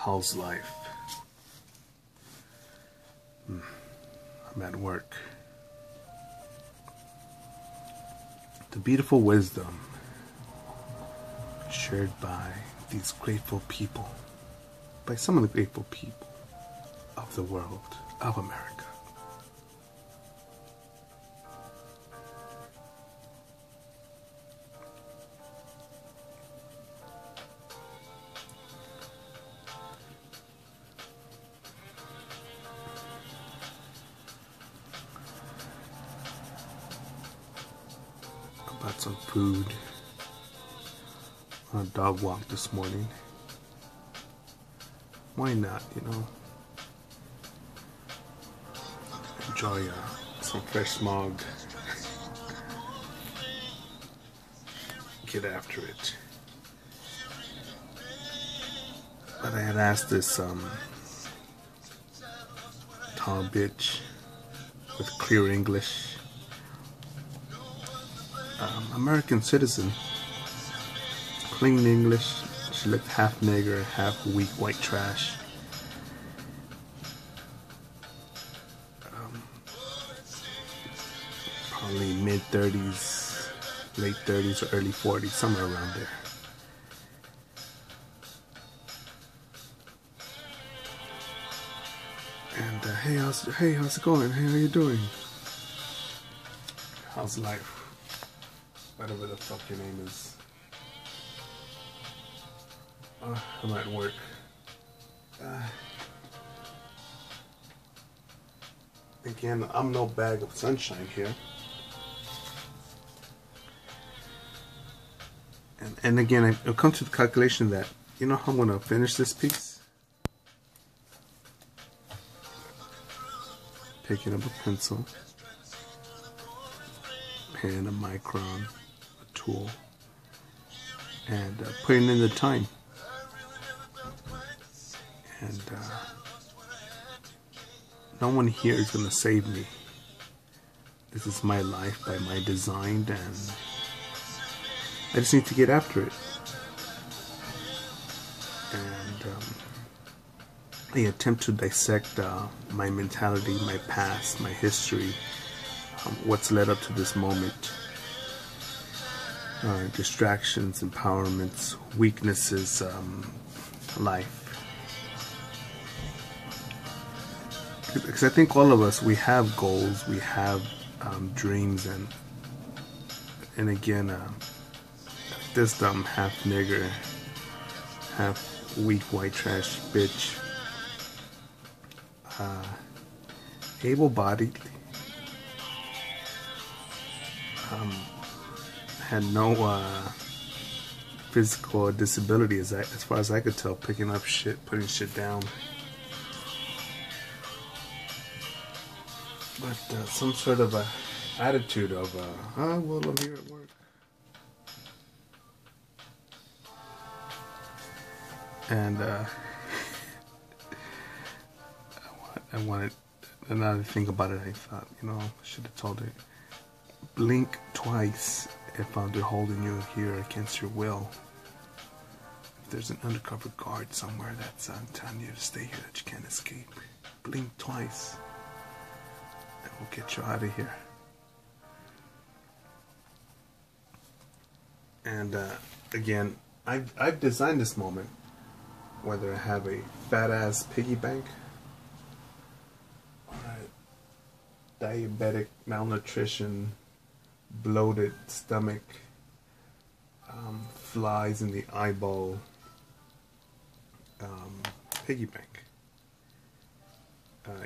How's life? I'm at work. The beautiful wisdom shared by these grateful people, by some of the grateful people of the world, of America. Bought some food on a dog walk this morning. Why not, you know? Enjoy some fresh smog. Get after it. But I had asked this tall bitch with clear English, American citizen, clean English. She looked half nigger, half weak white trash. Probably mid-30s, late 30s or early 40s, somewhere around there. And hey, how's it going? Hey, how you doing? How's life? Whatever the fuck your name is. I'm at work. Again, I'm no bag of sunshine here. And again, I've come to the calculation that, you know how I'm going to finish this piece? Picking up a pencil, pen, a micron, a tool, and putting in the time. And no one here is going to save me. This is my life by my design, and I just need to get after it. And I attempt to dissect my mentality, my past, my history, what's led up to this moment. Distractions, empowerments, weaknesses, life. Because I think all of us, we have goals, we have dreams, and again, this dumb half nigger, half weak white trash bitch, able-bodied, had no physical disability as far as I could tell, picking up shit, putting shit down. But some sort of a attitude of, well, I'm here at work. And I wanted, now that I think about it, I thought, you know, I should have told her, blink twice if they're holding you here against your will. If there's an undercover guard somewhere that's telling you to stay here, that you can't escape, blink twice. And we'll get you out of here. And again, I've designed this moment, whether I have a fat ass piggy bank or a diabetic, malnutrition, bloated stomach, flies in the eyeball piggy bank.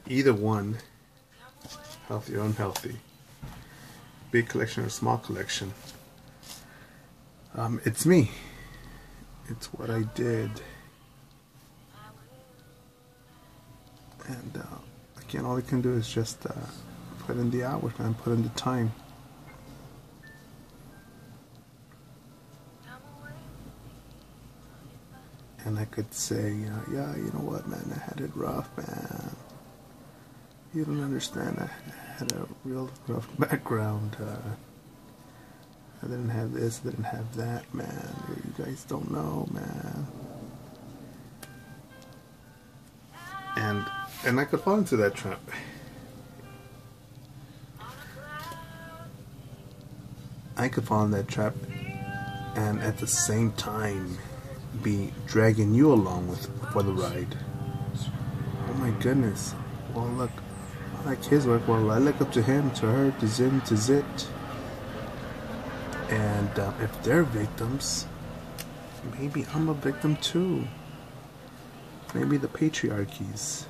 Either one, healthy or unhealthy, big collection or small collection, it's me. It's what I did. And again, all I can do is just put in the hours, man, put in the time. And I could say, yeah, you know what, man, I had it rough, man. You don't understand, I had a real rough background. I didn't have this, I didn't have that, man. You guys don't know, man. And I could fall into that trap. I could fall in that trap and at the same time be dragging you along with for the ride. Oh my goodness. Well, look, I like his work. Well, I look up to him, to her, to Zim, to Zit. And if they're victims, maybe I'm a victim too. Maybe the patriarchies.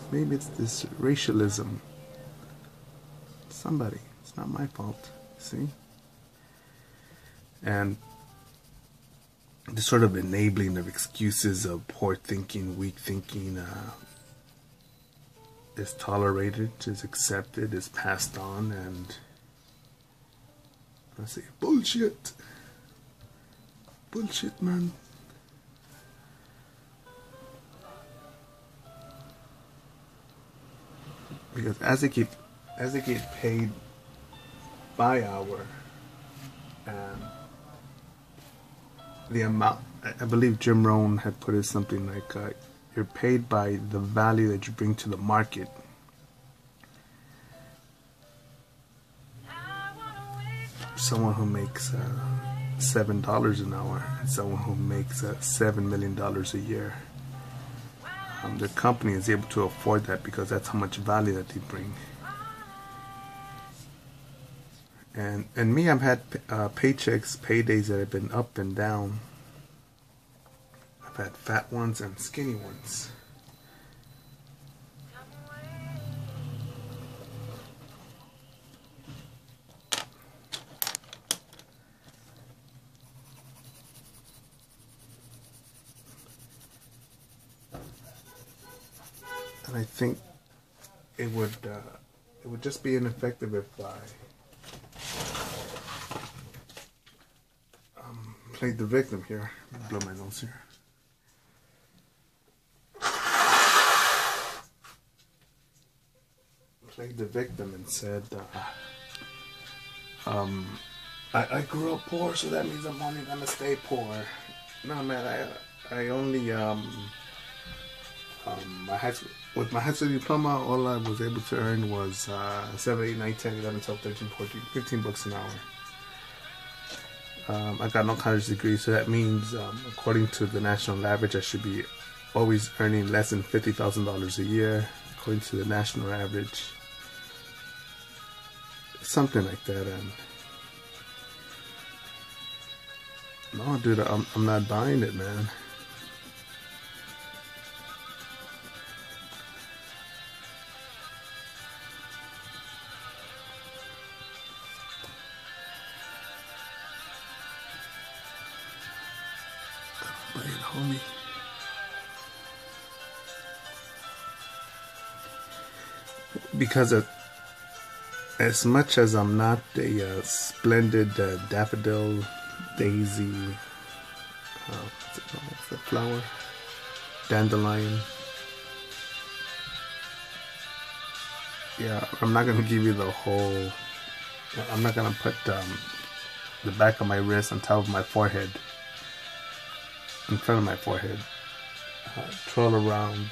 Maybe it's this racialism. Somebody. It's not my fault. See? And the sort of enabling of excuses of poor thinking, weak thinking is tolerated, is accepted, is passed on, and I say bullshit. Bullshit, man. Because as they get paid by hour, and the amount, I believe Jim Rohn had put it something like, you're paid by the value that you bring to the market. Someone who makes $7 an hour and someone who makes $7 million a year. The company is able to afford that because that's how much value that they bring. And me, I've had paychecks, paydays that have been up and down. I've had fat ones and skinny ones. And I think it would just be ineffective if I played the victim here. Blow my nose here. Played the victim and said, I grew up poor, so that means I'm only gonna stay poor. No, man, I only with my high school diploma, all I was able to earn was 7, 8, 9, 10, 11, 12, 13, 14, 15 bucks an hour. I got no college degree, so that means, according to the national average, I should be always earning less than $50,000 a year, according to the national average. Something like that. And no, dude, I'm not buying it, man. Homie. Because as much as I'm not a splendid daffodil, daisy, what's it called? What's the flower? Dandelion. Yeah, I'm not gonna give you the whole. I'm not gonna put the back of my wrist on top of my forehead. In front of my forehead, twirl around,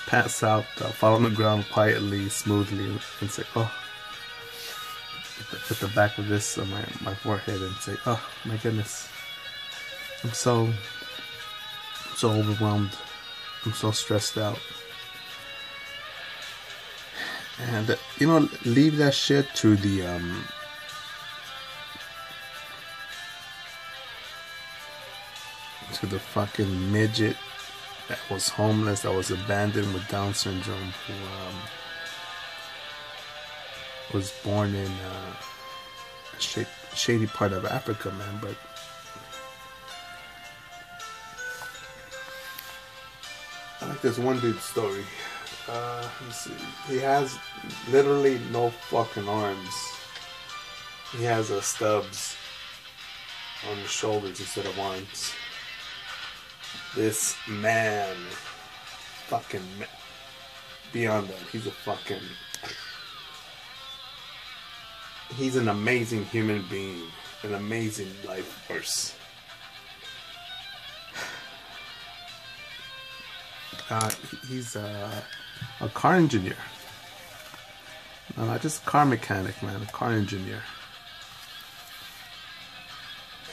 pass out, fall on the ground quietly, smoothly, and say, oh, put the back of this on my forehead and say, oh my goodness, I'm so overwhelmed, I'm so stressed out. And leave that shit to the fucking midget that was homeless, that was abandoned with Down syndrome, who was born in a shady part of Africa, man. But I like this one dude's story. Let's see. He has literally no fucking arms. He has stubs on his shoulders instead of arms. This man, beyond that, he's an amazing human being, an amazing life force. He's a car engineer. No, not just a car mechanic, man. A car engineer.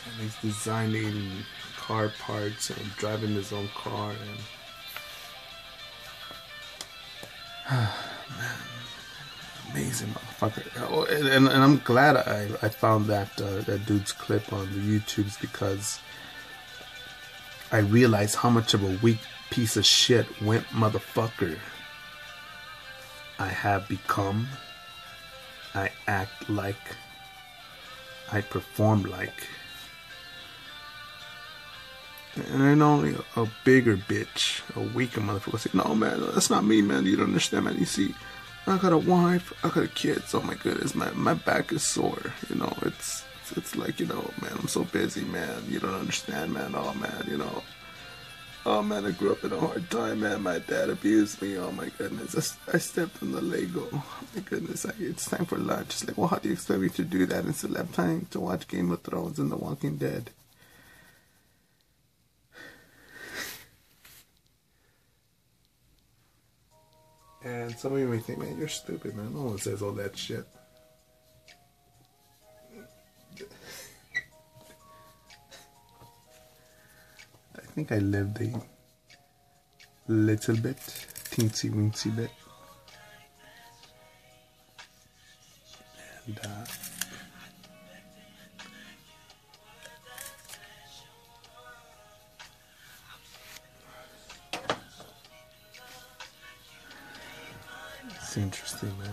And he's designing car parts and driving his own car. And amazing motherfucker. Oh, and I'm glad I found that that dude's clip on the YouTubes, because I realized how much of a weak piece of shit wimp motherfucker I have become. I act like, I perform like, and then only a bigger bitch, a weaker motherfucker say, no man, that's not me, man, you don't understand, man. You see, I got a wife, I got a kids, oh my goodness, my back is sore, you know, it's like, you know, man, I'm so busy, man, you don't understand, man, oh man, you know, oh man, I grew up in a hard time, man, my dad abused me, oh my goodness, I stepped on the Lego, oh my goodness, it's time for lunch. It's like, well, how do you expect me to do that instead of time to watch Game of Thrones and The Walking Dead? And some of you may think, man, you're stupid, man. No one says all that shit. I think I lived a little bit, teensy weensy bit. And it's interesting, man.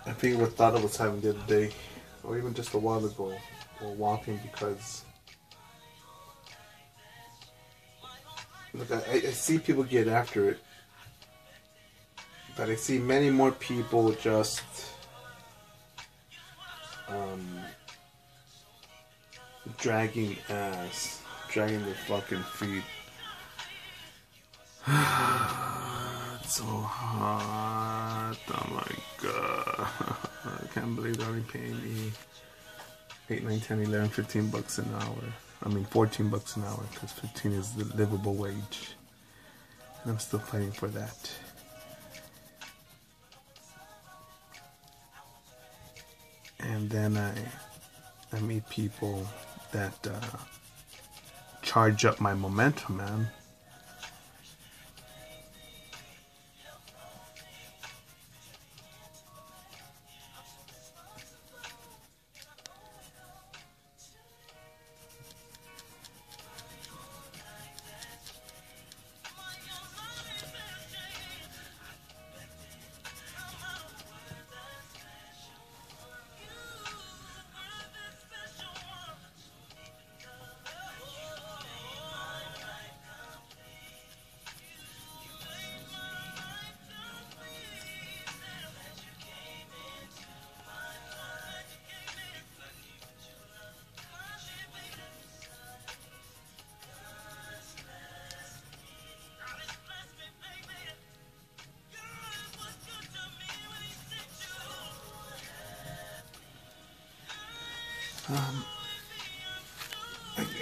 I think what thought I was having the other day, or even just a while ago, while walking, because look, I see people get after it, but I see many more people just dragging ass, dragging their fucking feet. It's so hot. Oh my god. I can't believe they're only paying me 8, 9, 10, 11, 15 bucks an hour. I mean 14 bucks an hour, because 15 is the livable wage. And I'm still fighting for that. And then I meet people that charge up my momentum, man.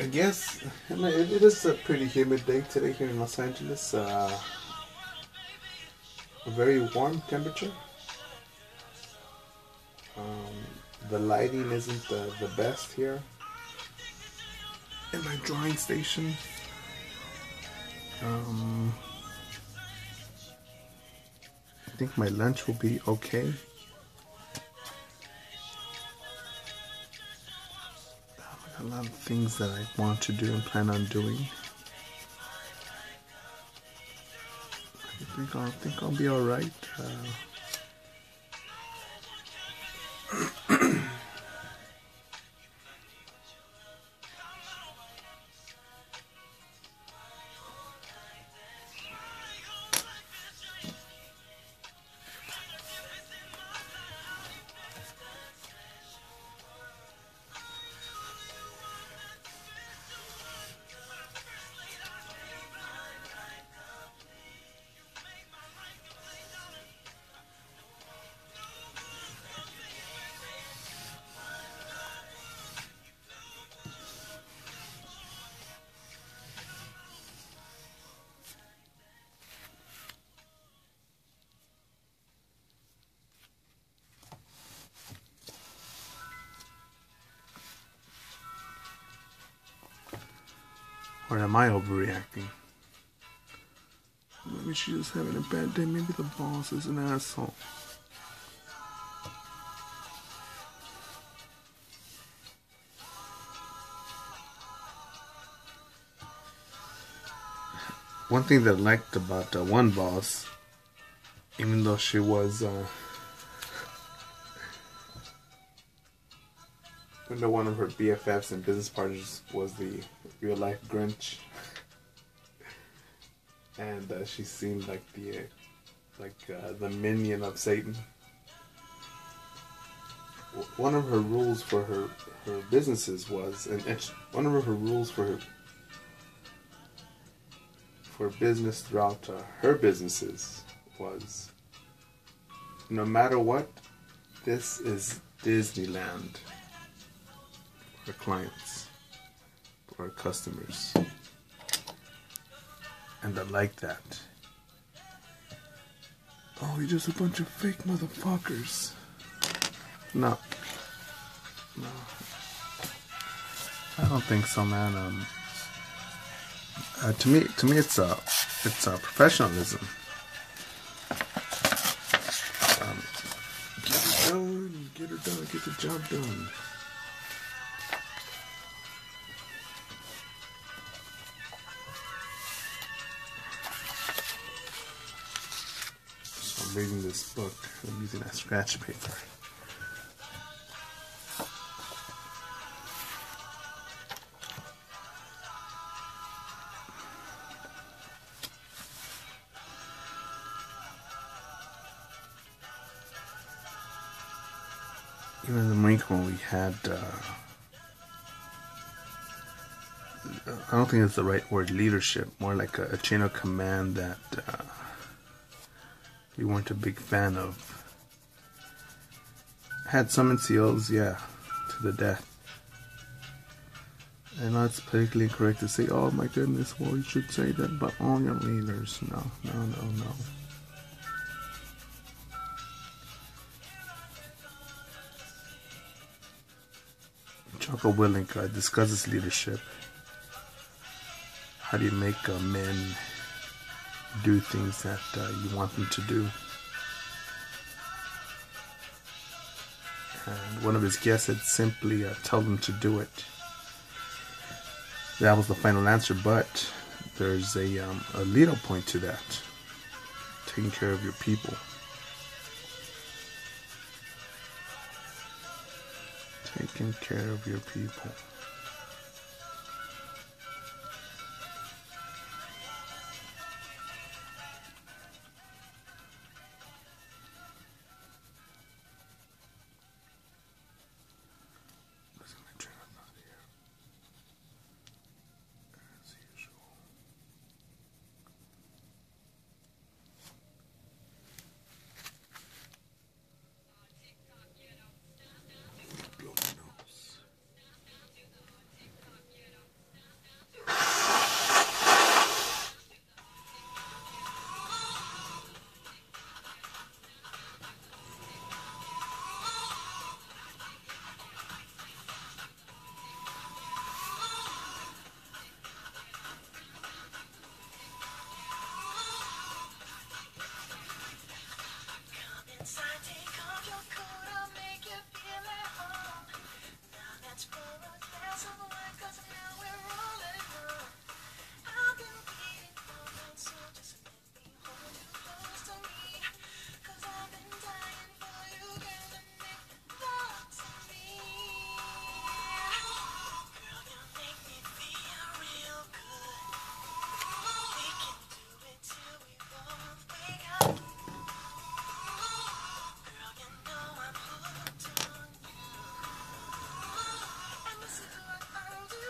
I guess it is a pretty humid day today here in Los Angeles. A very warm temperature. The lighting isn't the best here in my drawing station. I think my lunch will be okay. A lot of things that I want to do and plan on doing. I think I'll be all right. Or am I overreacting? Maybe she's just having a bad day. Maybe the boss is an asshole. One thing that I liked about one boss, even though she was one of her BFFs and business partners was the real life Grinch, and she seemed like the minion of Satan. One of her rules for her businesses was, and one of her rules for business throughout her businesses was, no matter what, this is Disneyland for our clients, for our customers. And I like that. Oh, you're just a bunch of fake motherfuckers. No. I don't think so, man. To me, it's professionalism. Get her done, get the job done. So I'm reading this book. I'm using that scratch paper. Even in the Marine Corps, we had, I don't think it's the right word, leadership, more like a chain of command that we weren't a big fan of. Had some NCOs, yeah, to the death. And it's politically incorrect to say, oh my goodness, well, you should say that about all your leaders. No. Jocko Willink discusses leadership. How do you make men do things that you want them to do? And one of his guests said simply tell them to do it. That was the final answer, but there's a little point to that. Taking care of your people. Taking care of your people.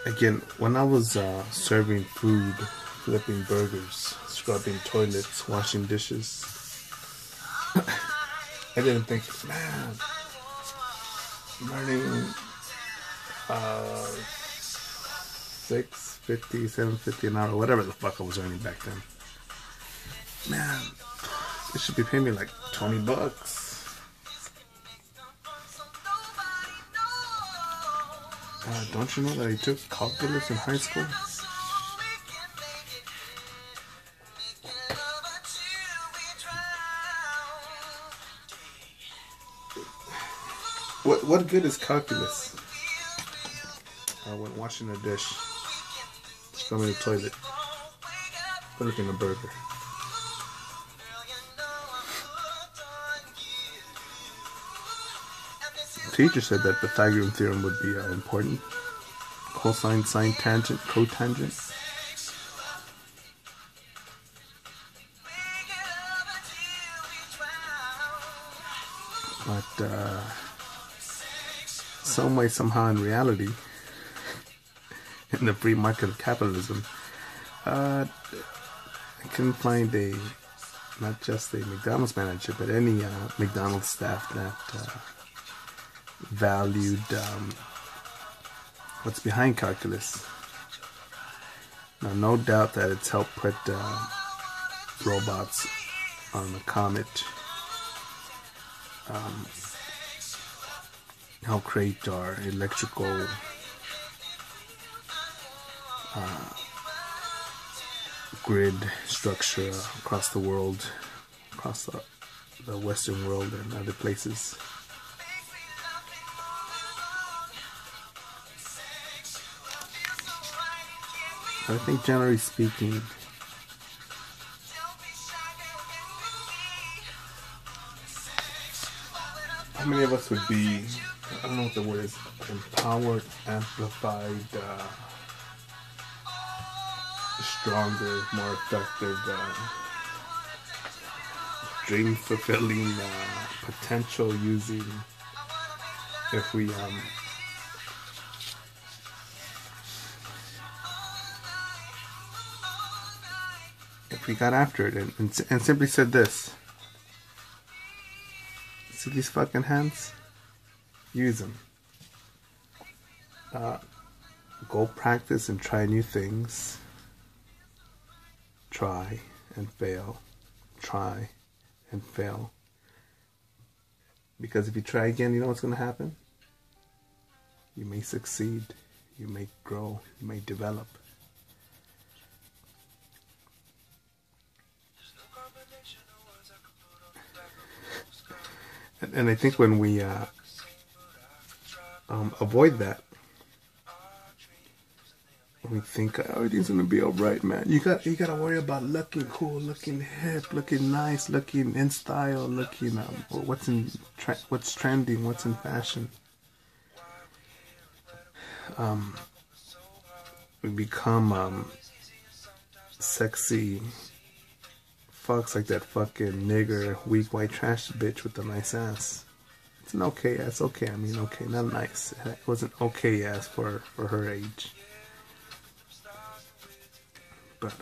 Again, when I was serving food, flipping burgers, scrubbing toilets, washing dishes, I didn't think, man, I'm earning $6.50, $7.50 an hour, whatever the fuck I was earning back then. Man, they should be paying me like $20. Don't you know that I took calculus in high school? What good is calculus? When washing a dish, just throw it in the toilet. Put it in a burger. The teacher said that the Pythagorean theorem would be important. Cosine, sine, tangent, cotangent. But some way, somehow, in reality, in the free market of capitalism, I couldn't find not just a McDonald's manager, but any McDonald's staff that valued what's behind calculus. Now, no doubt that it's helped put robots on the comet, help create our electrical grid structure across the world, across the Western world and other places. I think, generally speaking, how many of us would be, I don't know what the word is, empowered, amplified, stronger, more effective, dream fulfilling potential using if we got after it and simply said this: see these fucking hands? Use them. Go practice and try new things. Try and fail. Try and fail. Because if you try again, you know what's going to happen? You may succeed. You may grow. You may develop. And I think when we avoid that, we think everything's gonna be alright, man. You gotta worry about looking cool, looking hip, looking nice, looking in style, looking what's trending, what's in fashion. We become sexy fucks like that fucking nigger, weak white trash bitch with the nice ass. It's an okay ass, okay. I mean, okay, not nice. It wasn't okay ass for her age. But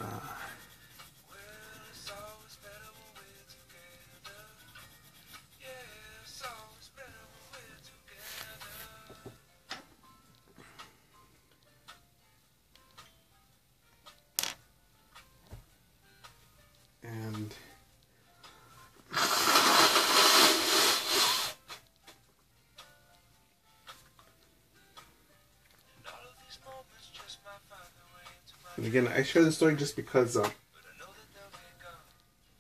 and again, I share this story just because,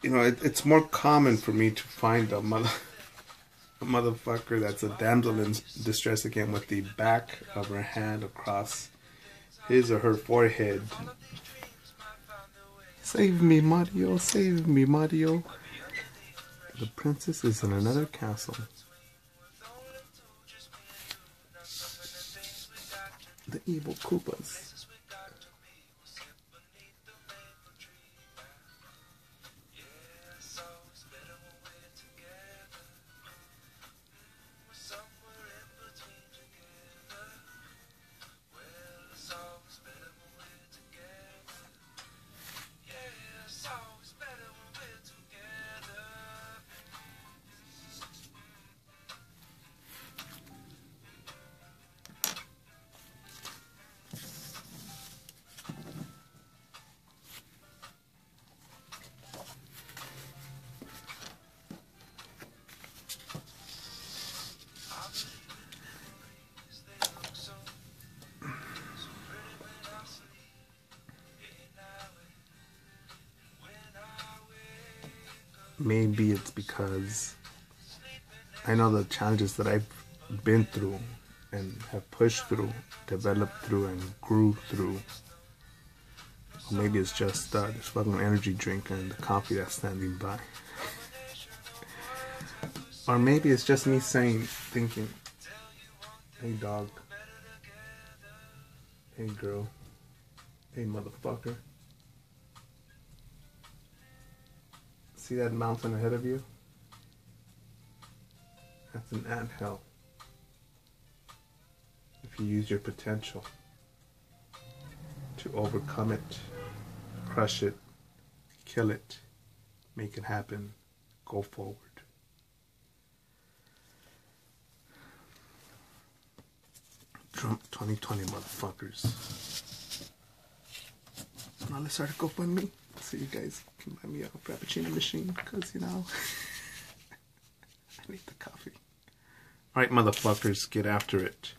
it's more common for me to find a motherfucker that's a damsel in distress again with the back of her hand across his or her forehead. Save me, Mario, save me, Mario. The princess is in another castle. The evil Koopas. Maybe it's because I know the challenges that I've been through and have pushed through, developed through, and grew through. Or maybe it's just this fucking energy drink and the coffee that's standing by. Or maybe it's just me thinking, hey dog, hey girl, hey motherfucker. See that mountain ahead of you? That's an anthill. If you use your potential to overcome it, crush it, kill it, make it happen, go forward. Trump 2020 motherfuckers. Now let's start a GoFundMe so you guys can buy me a Frappuccino machine because, you know, I need the coffee. Alright, motherfuckers, get after it.